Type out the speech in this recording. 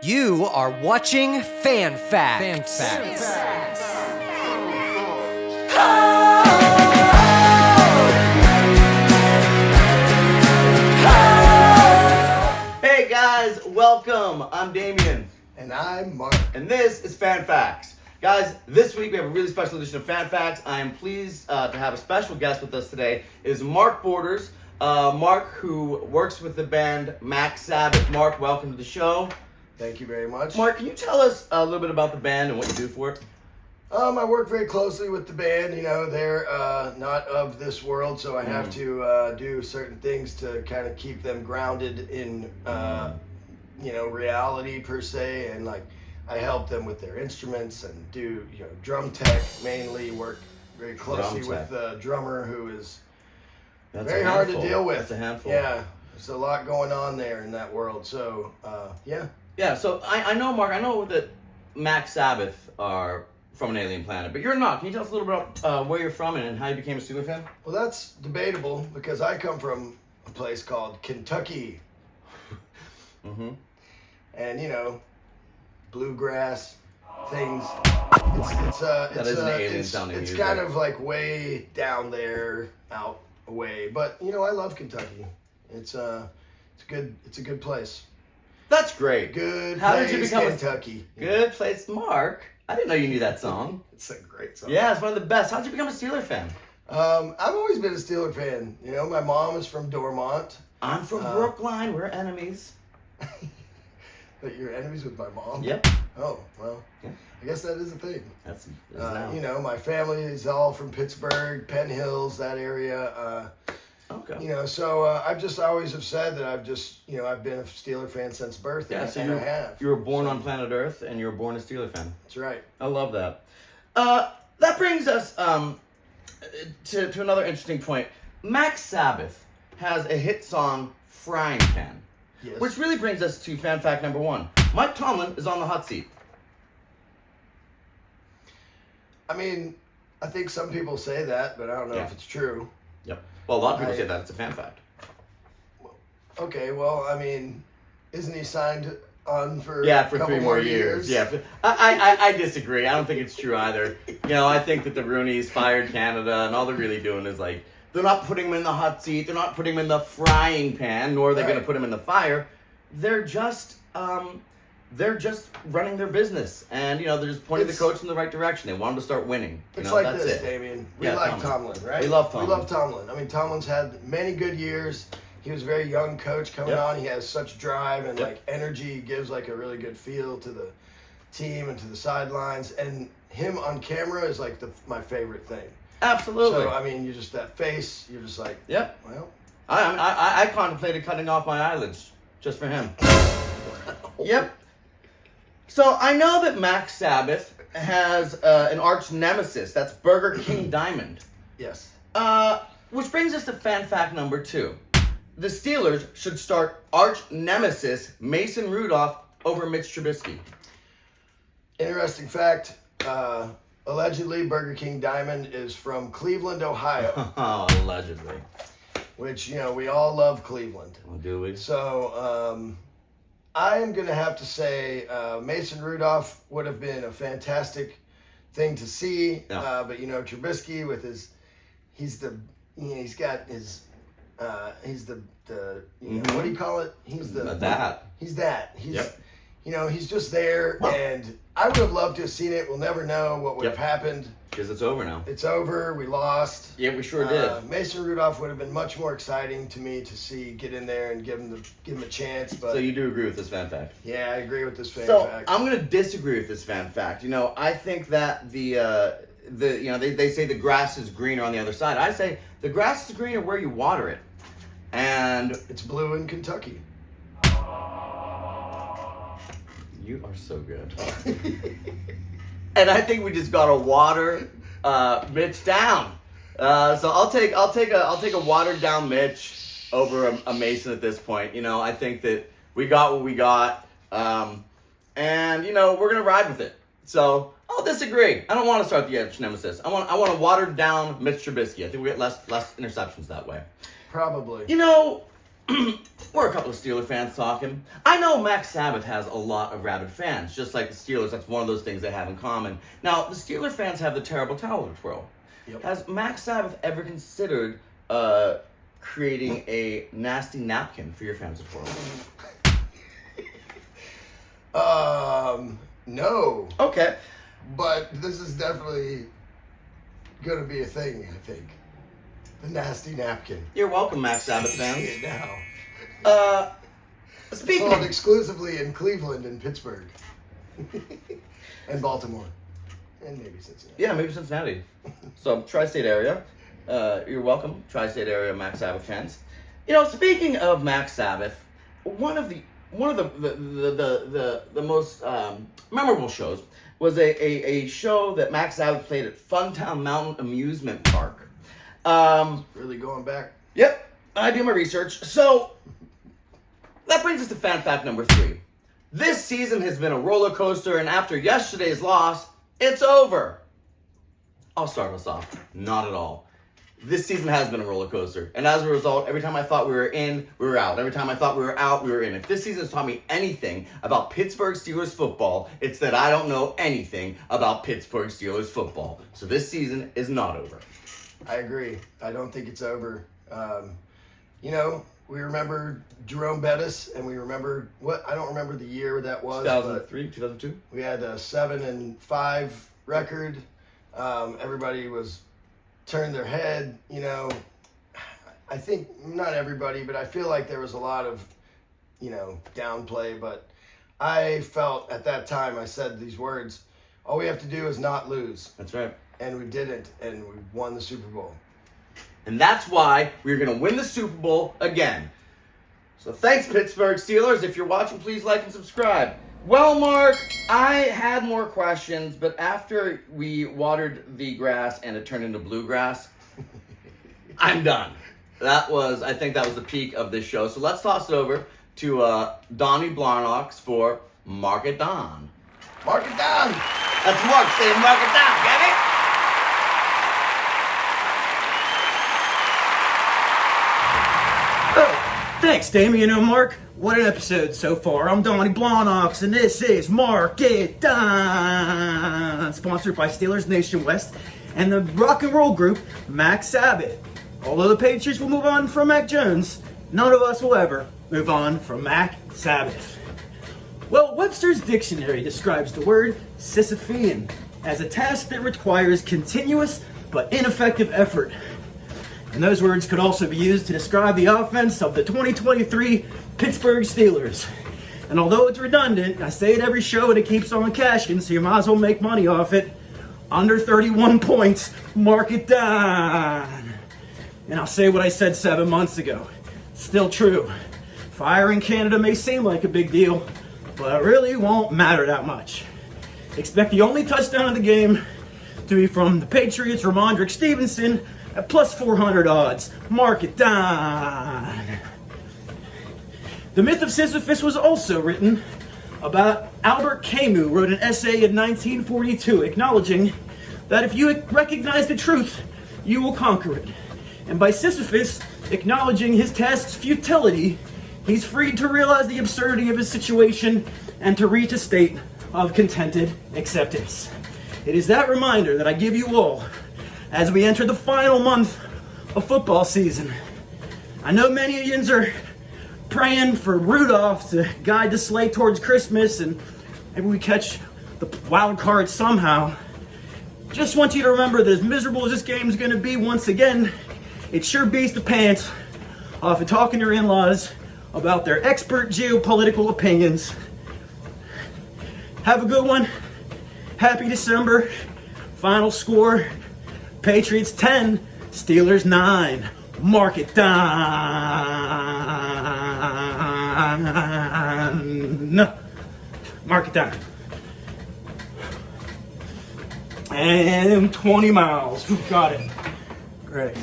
You are watching Fan Facts. Hey guys, welcome. I'm Damien. And I'm Mark. And this is Fan Facts. Guys, this week we have a really special edition of Fan Facts. I am pleased to have a special guest with us today. It is Mark Borders. Mark, who works with the band Mac Sabbath. Mark, welcome to the show. Thank you very much. Mark, can you tell us a little bit about the band and what you do for it? I work very closely with the band. You know, they're not of this world, so I have to do certain things to kind of keep them grounded in, reality per se. And like, I help them with their instruments and do, drum tech mainly. Work very closely with the drummer, who is very hard to deal with. That's a handful. Yeah, there's a lot going on there in that world. So, yeah. Yeah, so I know, Mark, I know that Mac Sabbath are from an alien planet, but you're not. Can you tell us a little bit about where you're from and how you became a Steelers fan? Well, that's debatable because I come from a place called Kentucky. Mm-hmm. And, bluegrass things. It's kind of like way down there, out away. But, I love Kentucky. It's a good place. That's great. Good How place, did you become Kentucky. Good place, Mark. I didn't know you knew that song. It's a great song. Yeah, it's one of the best. How did you become a Steeler fan? I've always been a Steeler fan. My mom is from Dormont. I'm from Brookline. We're enemies. But you're enemies with my mom? Yep. Oh, well, Yeah. I guess that is a thing. That's My family is all from Pittsburgh, Penn Hills, that area. Okay. So I've just always have said that I've just, I've been a Steeler fan since birth. Yeah, and so I have. you were born on planet Earth and you were born a Steeler fan. That's right. I love that. That brings us to another interesting point. Mac Sabbath has a hit song, Frying Pan. Yes. Which really brings us to fan fact number one. Mike Tomlin is on the hot seat. I mean, I think some people say that, but I don't know if it's true. Yep. Well, a lot of people say that. It's a fan fact. Okay, well, I mean, isn't he signed on for for 3 more years? Yeah. I disagree. I don't think it's true either. I think that the Roonies fired Canada, and all they're really doing is like, they're not putting him in the hot seat. They're not putting him in the frying pan, nor are they going to put him in the fire. They're just running their business, and they're just pointing the coach in the right direction. They want him to start winning. It's like this, Damien. We like Tomlin, right? We love Tomlin. We love Tomlin. I mean, Tomlin's had many good years. He was a very young coach coming on. He has such drive and energy. He gives like a really good feel to the team and to the sidelines. And him on camera is like my favorite thing. Absolutely. So I mean, you just that face. You're just like, yep. Well, I contemplated cutting off my eyelids just for him. Yep. So I know that Mac Sabbath has an arch nemesis. That's Burger King Diamond. Yes. Which brings us to fan fact number 2. The Steelers should start arch nemesis Mason Rudolph over Mitch Trubisky. Interesting fact. Allegedly, Burger King Diamond is from Cleveland, Ohio. Oh, allegedly. Which, we all love Cleveland. Oh, do we? So, I am going to have to say Mason Rudolph would have been a fantastic thing to see. Yeah. But, Trubisky with he's the what do you call it? He's that. He's that. He's, yep. He's just there, and I would have loved to have seen it. We'll never know what would have happened. Because it's over now. It's over. We lost. Yeah, we sure did. Mason Rudolph would have been much more exciting to me to see get in there and give him a chance. But so you do agree with this fan fact? Yeah, I agree with this fan fact. I'm going to disagree with this fan fact. I think that they say the grass is greener on the other side. I say the grass is greener where you water it. And it's blue in Kentucky. You are so good. And I think we just got to water Mitch down. So I'll take a watered down Mitch over a Mason at this point. I think that we got what we got, and we're gonna ride with it. So I'll disagree. I don't want to start the arch nemesis. I want a watered down Mitch Trubisky. I think we get less interceptions that way. Probably. we're a couple of Steeler fans talking. I know Mac Sabbath has a lot of rabid fans, just like the Steelers. That's one of those things they have in common. Now, the Steeler fans have the terrible towel to twirl. Yep. Has Mac Sabbath ever considered creating a nasty napkin for your fans to twirl? No. Okay. But this is definitely going to be a thing, I think. The nasty napkin. You're welcome, Mac Sabbath See fans. it now. Speaking Sold of... exclusively in Cleveland and Pittsburgh. And Baltimore. And maybe Cincinnati. Yeah, maybe Cincinnati. So, tri-state area. You're welcome, tri-state area Mac Sabbath fans. You know, speaking of Mac Sabbath, one of the most memorable shows was a show that Mac Sabbath played at Funtown Mountain Amusement Park. Really going back. Yep, I do my research. So, that brings us to fan fact number 3. This season has been a roller coaster, and after yesterday's loss, it's over. I'll start us off. Not at all. This season has been a roller coaster, and as a result, every time I thought we were in, we were out. Every time I thought we were out, we were in. If this season has taught me anything about Pittsburgh Steelers football, it's that I don't know anything about Pittsburgh Steelers football. So this season is not over. I agree. I don't think it's over. You know, we remember Jerome Bettis, and we remember I don't remember the year that was. 2003, 2002? We had a 7-5 record. Everybody was turned their head, you know. I think not everybody, but I feel like there was a lot of, you know, downplay. But I felt at that time, I said these words, all we have to do is not lose. That's right. And we didn't, and we won the Super Bowl. And that's why we're going to win the Super Bowl again. So thanks, Pittsburgh Steelers. If you're watching, please like and subscribe. Well, Mark, I had more questions, but after we watered the grass and it turned into bluegrass, I'm done. I think that was the peak of this show. So let's toss it over to Donny Blarnox for Mark It Down. Mark it down! That's Mark saying Mark It Down, get it? Thanks, Damien and Mark. What an episode so far. I'm Donny Blarnox, and this is Mark It Down, sponsored by Steelers Nation West and the rock and roll group Mac Sabbath. Although the Patriots will move on from Mac Jones, none of us will ever move on from Mac Sabbath. Well, Webster's dictionary describes the word Sisyphean as a task that requires continuous but ineffective effort. And those words could also be used to describe the offense of the 2023 Pittsburgh Steelers. And although it's redundant, I say it every show and it keeps on cashing, so you might as well make money off it. Under 31 points, mark it down. And I'll say what I said 7 months ago. Still true. Fire in Canada may seem like a big deal, but it really won't matter that much. Expect the only touchdown of the game to be from the Patriots' Ramondre Stevenson at plus 400 odds. Mark it down. The myth of Sisyphus was also written about. Albert Camus wrote an essay in 1942 acknowledging that if you recognize the truth, you will conquer it. And by Sisyphus acknowledging his task's futility, he's freed to realize the absurdity of his situation and to reach a state of contented acceptance. It is that reminder that I give you all as we enter the final month of football season. I know many of yous are praying for Rudolph to guide the sleigh towards Christmas and maybe we catch the wild card somehow. Just want you to remember that as miserable as this game is going to be once again, it sure beats the pants off of talking to your in-laws about their expert geopolitical opinions. Have a good one. Happy December. Final score, Patriots 10, Steelers 9. Mark it down. Mark it down. And 20 miles. Got it. Great.